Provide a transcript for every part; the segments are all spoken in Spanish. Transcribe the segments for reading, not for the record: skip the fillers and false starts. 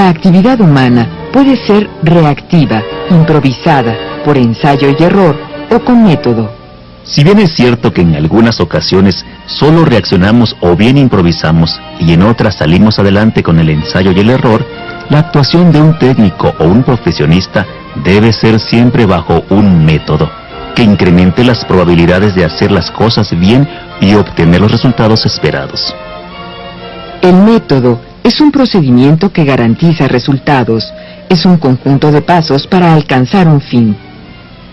La actividad humana puede ser reactiva, improvisada, por ensayo y error o con método. Si bien es cierto que en algunas ocasiones solo reaccionamos o bien improvisamos y en otras salimos adelante con el ensayo y el error, la actuación de un técnico o un profesionista debe ser siempre bajo un método que incremente las probabilidades de hacer las cosas bien y obtener los resultados esperados. El método es un procedimiento que garantiza resultados, es un conjunto de pasos para alcanzar un fin.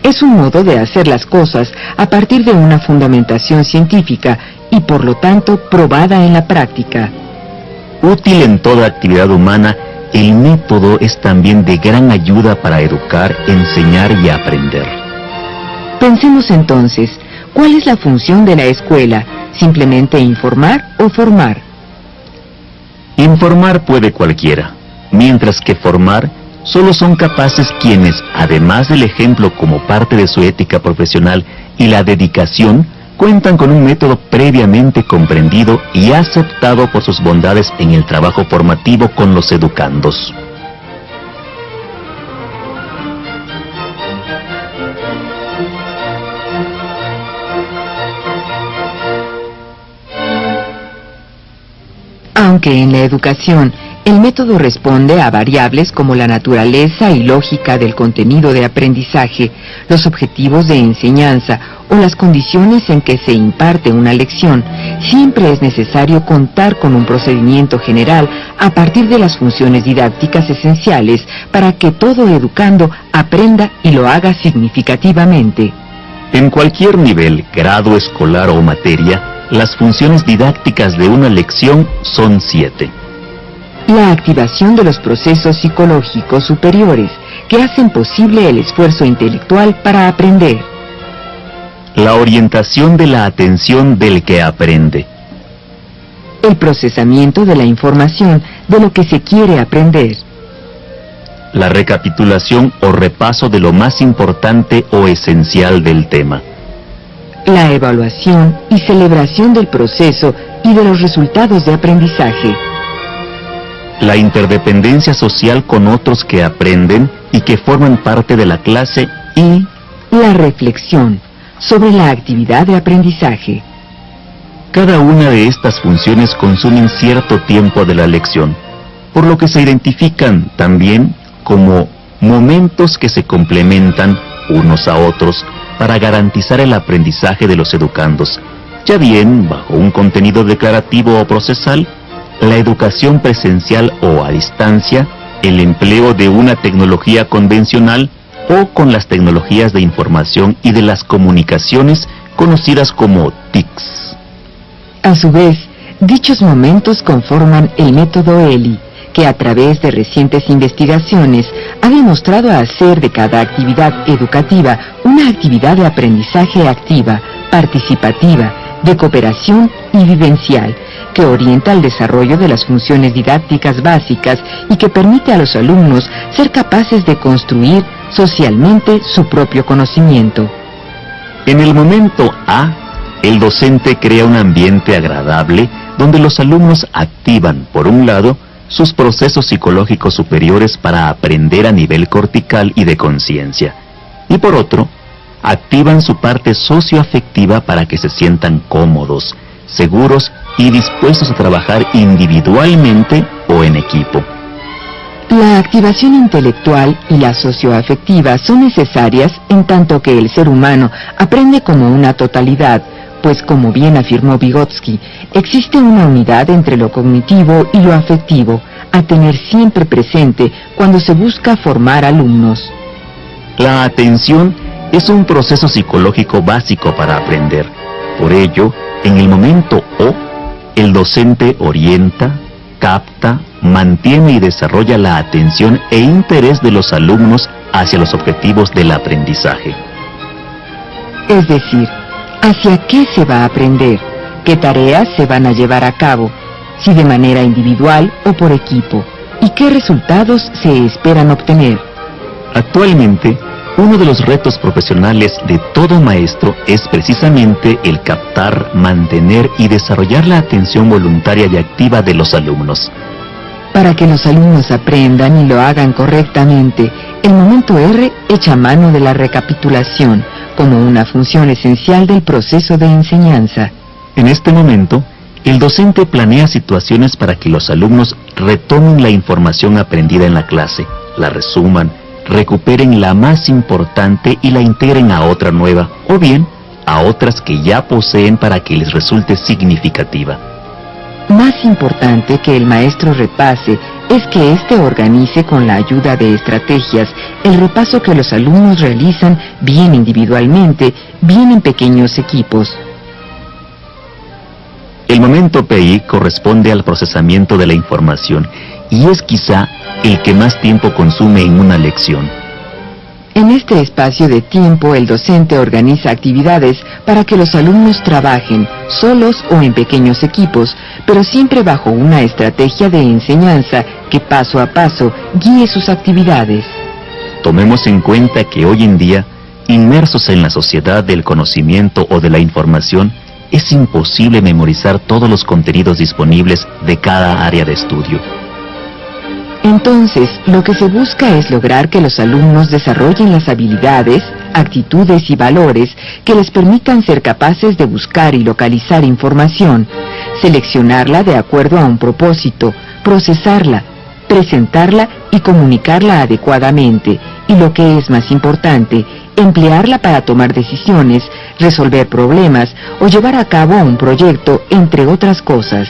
Es un modo de hacer las cosas a partir de una fundamentación científica y por lo tanto probada en la práctica. Útil en toda actividad humana, el método es también de gran ayuda para educar, enseñar y aprender. Pensemos entonces, ¿cuál es la función de la escuela? ¿Simplemente informar o formar? Informar puede cualquiera, mientras que formar solo son capaces quienes, además del ejemplo como parte de su ética profesional y la dedicación, cuentan con un método previamente comprendido y aceptado por sus bondades en el trabajo formativo con los educandos. Aunque en la educación el método responde a variables como la naturaleza y lógica del contenido de aprendizaje, los objetivos de enseñanza o las condiciones en que se imparte una lección, siempre es necesario contar con un procedimiento general a partir de las funciones didácticas esenciales para que todo educando aprenda y lo haga significativamente. En cualquier nivel, grado escolar o materia, las funciones didácticas de una lección son 7. La activación de los procesos psicológicos superiores que hacen posible el esfuerzo intelectual para aprender. La orientación de la atención del que aprende. El procesamiento de la información de lo que se quiere aprender. La recapitulación o repaso de lo más importante o esencial del tema. La evaluación y celebración del proceso y de los resultados de aprendizaje. La interdependencia social con otros que aprenden y que forman parte de la clase y la reflexión sobre la actividad de aprendizaje. Cada una de estas funciones consumen cierto tiempo de la lección, por lo que se identifican también como momentos que se complementan unos a otros para garantizar el aprendizaje de los educandos, ya bien bajo un contenido declarativo o procesal, la educación presencial o a distancia, el empleo de una tecnología convencional o con las tecnologías de información y de las comunicaciones conocidas como TICs. A su vez, dichos momentos conforman el método ELI, que a través de recientes investigaciones ha demostrado hacer de cada actividad educativa una actividad de aprendizaje activa, participativa, de cooperación y vivencial, que orienta el desarrollo de las funciones didácticas básicas y que permite a los alumnos ser capaces de construir socialmente su propio conocimiento. En el momento A, el docente crea un ambiente agradable donde los alumnos activan, por un lado, sus procesos psicológicos superiores para aprender a nivel cortical y de conciencia, y por otro, activan su parte socioafectiva para que se sientan cómodos, seguros y dispuestos a trabajar individualmente o en equipo. La activación intelectual y la socioafectiva son necesarias en tanto que el ser humano aprende como una totalidad, pues como bien afirmó Vygotsky, existe una unidad entre lo cognitivo y lo afectivo, a tener siempre presente cuando se busca formar alumnos. La atención es un proceso psicológico básico para aprender. Por ello, en el momento O, el docente orienta, capta, mantiene y desarrolla la atención e interés de los alumnos hacia los objetivos del aprendizaje. Es decir, ¿hacia qué se va a aprender? ¿Qué tareas se van a llevar a cabo? Si de manera individual o por equipo. ¿Y qué resultados se esperan obtener? Actualmente, uno de los retos profesionales de todo maestro es precisamente el captar, mantener y desarrollar la atención voluntaria y activa de los alumnos. Para que los alumnos aprendan y lo hagan correctamente, el momento R echa mano de la recapitulación como una función esencial del proceso de enseñanza. En este momento, el docente planea situaciones para que los alumnos retomen la información aprendida en la clase, la resuman, recuperen la más importante y la integren a otra nueva, o bien a otras que ya poseen para que les resulte significativa. Más importante que el maestro repase es que éste organice con la ayuda de estrategias el repaso que los alumnos realizan bien individualmente, bien en pequeños equipos. El momento PI corresponde al procesamiento de la información y es quizá el que más tiempo consume en una lección. En este espacio de tiempo, el docente organiza actividades para que los alumnos trabajen, solos o en pequeños equipos, pero siempre bajo una estrategia de enseñanza que paso a paso guíe sus actividades. Tomemos en cuenta que hoy en día, inmersos en la sociedad del conocimiento o de la información, es imposible memorizar todos los contenidos disponibles de cada área de estudio. Entonces, lo que se busca es lograr que los alumnos desarrollen las habilidades, actitudes y valores que les permitan ser capaces de buscar y localizar información, seleccionarla de acuerdo a un propósito, procesarla, presentarla y comunicarla adecuadamente, y lo que es más importante, emplearla para tomar decisiones, resolver problemas o llevar a cabo un proyecto, entre otras cosas.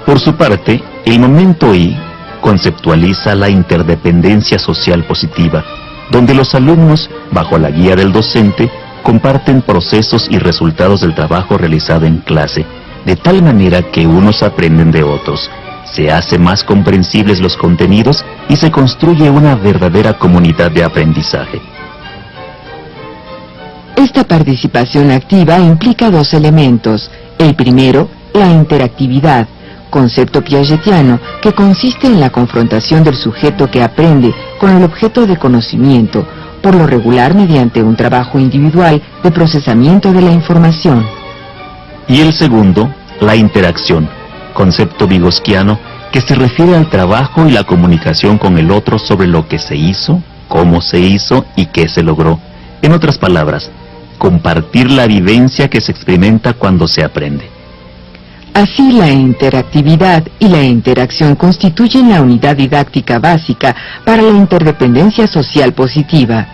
Por su parte, el momento I conceptualiza la interdependencia social positiva, donde los alumnos, bajo la guía del docente, comparten procesos y resultados del trabajo realizado en clase, de tal manera que unos aprenden de otros, se hace más comprensibles los contenidos y se construye una verdadera comunidad de aprendizaje. Esta participación activa implica dos elementos. El primero, la interactividad, concepto piagetiano que consiste en la confrontación del sujeto que aprende con el objeto de conocimiento, por lo regular mediante un trabajo individual de procesamiento de la información. Y el segundo, la interacción, concepto vygotsquiano que se refiere al trabajo y la comunicación con el otro sobre lo que se hizo, cómo se hizo y qué se logró. En otras palabras, compartir la vivencia que se experimenta cuando se aprende. Así, la interactividad y la interacción constituyen la unidad didáctica básica para la interdependencia social positiva.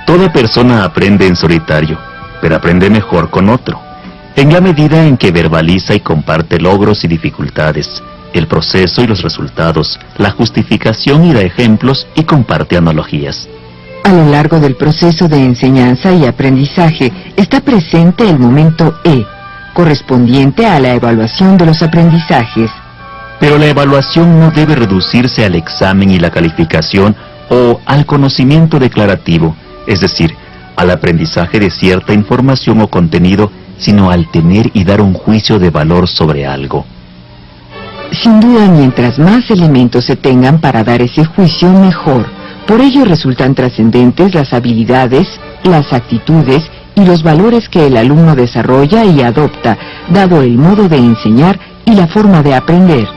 Toda persona aprende en solitario, pero aprende mejor con otro, en la medida en que verbaliza y comparte logros y dificultades, el proceso y los resultados, la justificación y da ejemplos y comparte analogías. A lo largo del proceso de enseñanza y aprendizaje está presente el momento E, correspondiente a la evaluación de los aprendizajes. Pero la evaluación no debe reducirse al examen y la calificación o al conocimiento declarativo, es decir, al aprendizaje de cierta información o contenido, sino al tener y dar un juicio de valor sobre algo. Sin duda, mientras más elementos se tengan para dar ese juicio, mejor. Por ello resultan trascendentes las habilidades, las actitudes y los valores que el alumno desarrolla y adopta, dado el modo de enseñar y la forma de aprender.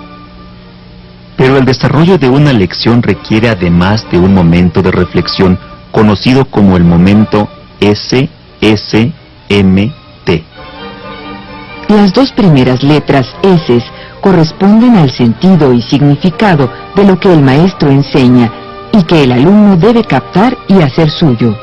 Pero el desarrollo de una lección requiere además de un momento de reflexión, conocido como el momento SSMT. Las dos primeras letras S corresponden al sentido y significado de lo que el maestro enseña y que el alumno debe captar y hacer suyo.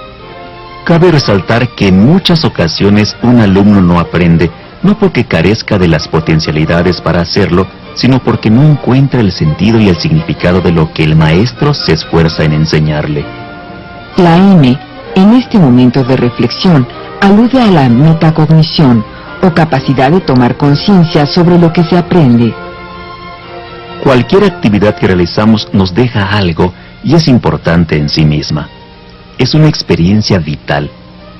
Cabe resaltar que en muchas ocasiones un alumno no aprende, no porque carezca de las potencialidades para hacerlo, sino porque no encuentra el sentido y el significado de lo que el maestro se esfuerza en enseñarle. La M, en este momento de reflexión, alude a la metacognición, o capacidad de tomar conciencia sobre lo que se aprende. Cualquier actividad que realizamos nos deja algo y es importante en sí misma. Es una experiencia vital,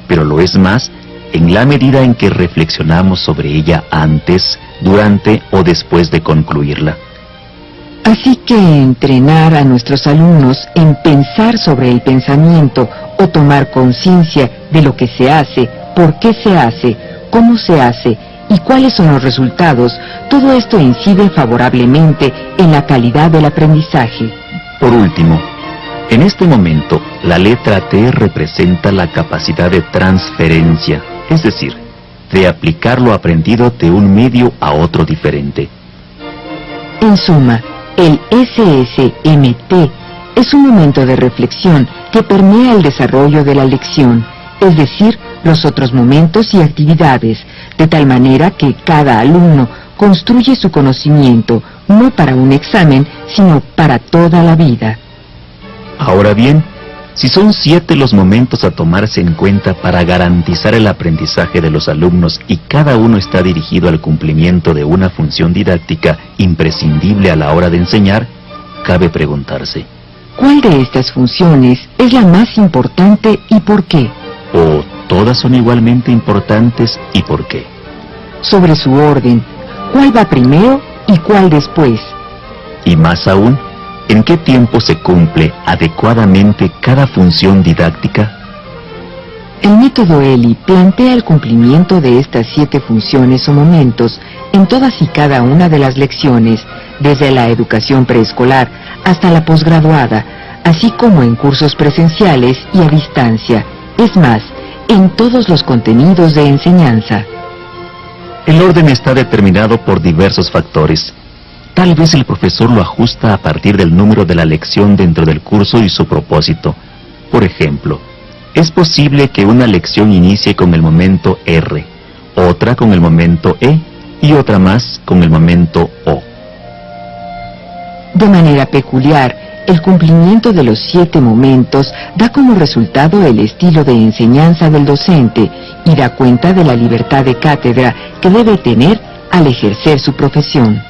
pero lo es más en la medida en que reflexionamos sobre ella antes, durante o después de concluirla. Así que entrenar a nuestros alumnos en pensar sobre el pensamiento o tomar conciencia de lo que se hace, por qué se hace, cómo se hace y cuáles son los resultados, todo esto incide favorablemente en la calidad del aprendizaje. Por último, en este momento, la letra T representa la capacidad de transferencia, es decir, de aplicar lo aprendido de un medio a otro diferente. En suma, el SSMT es un momento de reflexión que permea el desarrollo de la lección, es decir, los otros momentos y actividades, de tal manera que cada alumno construye su conocimiento, no para un examen, sino para toda la vida. Ahora bien, si son 7 los momentos a tomarse en cuenta para garantizar el aprendizaje de los alumnos y cada uno está dirigido al cumplimiento de una función didáctica imprescindible a la hora de enseñar, cabe preguntarse: ¿cuál de estas funciones es la más importante y por qué? ¿O todas son igualmente importantes y por qué? Sobre su orden, ¿cuál va primero y cuál después? Y más aún, ¿en qué tiempo se cumple adecuadamente cada función didáctica? El método ELI plantea el cumplimiento de estas 7 funciones o momentos en todas y cada una de las lecciones, desde la educación preescolar hasta la posgraduada, así como en cursos presenciales y a distancia, es más, en todos los contenidos de enseñanza. El orden está determinado por diversos factores. Tal vez el profesor lo ajusta a partir del número de la lección dentro del curso y su propósito. Por ejemplo, es posible que una lección inicie con el momento R, otra con el momento E y otra más con el momento O. De manera peculiar, el cumplimiento de los 7 momentos da como resultado el estilo de enseñanza del docente y da cuenta de la libertad de cátedra que debe tener al ejercer su profesión.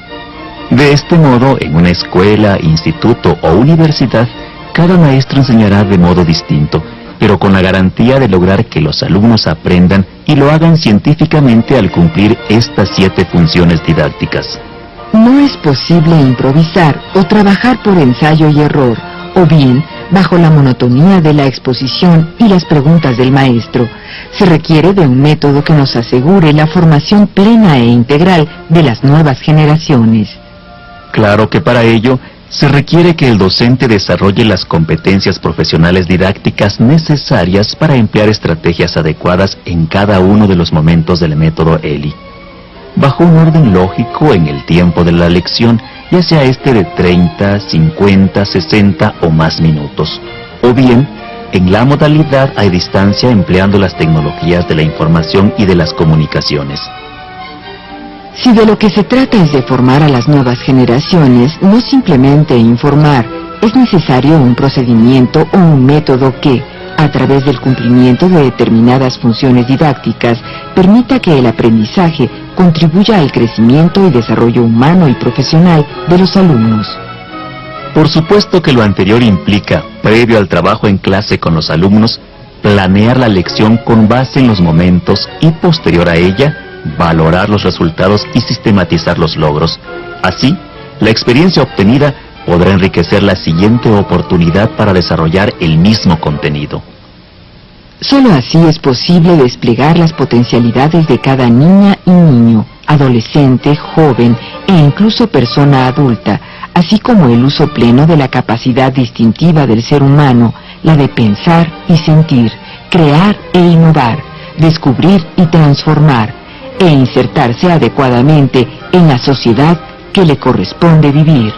De este modo, en una escuela, instituto o universidad, cada maestro enseñará de modo distinto, pero con la garantía de lograr que los alumnos aprendan y lo hagan científicamente al cumplir estas 7 funciones didácticas. No es posible improvisar o trabajar por ensayo y error, o bien bajo la monotonía de la exposición y las preguntas del maestro. Se requiere de un método que nos asegure la formación plena e integral de las nuevas generaciones. Claro que para ello se requiere que el docente desarrolle las competencias profesionales didácticas necesarias para emplear estrategias adecuadas en cada uno de los momentos del método ELI, bajo un orden lógico en el tiempo de la lección, ya sea este de 30, 50, 60 o más minutos, o bien en la modalidad a distancia empleando las tecnologías de la información y de las comunicaciones. Si de lo que se trata es de formar a las nuevas generaciones, no simplemente informar, es necesario un procedimiento o un método que, a través del cumplimiento de determinadas funciones didácticas, permita que el aprendizaje contribuya al crecimiento y desarrollo humano y profesional de los alumnos. Por supuesto que lo anterior implica, previo al trabajo en clase con los alumnos, planear la lección con base en los momentos y posterior a ella, valorar los resultados y sistematizar los logros. Así, la experiencia obtenida podrá enriquecer la siguiente oportunidad para desarrollar el mismo contenido. Solo así es posible desplegar las potencialidades de cada niña y niño, adolescente, joven e incluso persona adulta, así como el uso pleno de la capacidad distintiva del ser humano, la de pensar y sentir, crear e innovar, descubrir y transformar, e insertarse adecuadamente en la sociedad que le corresponde vivir.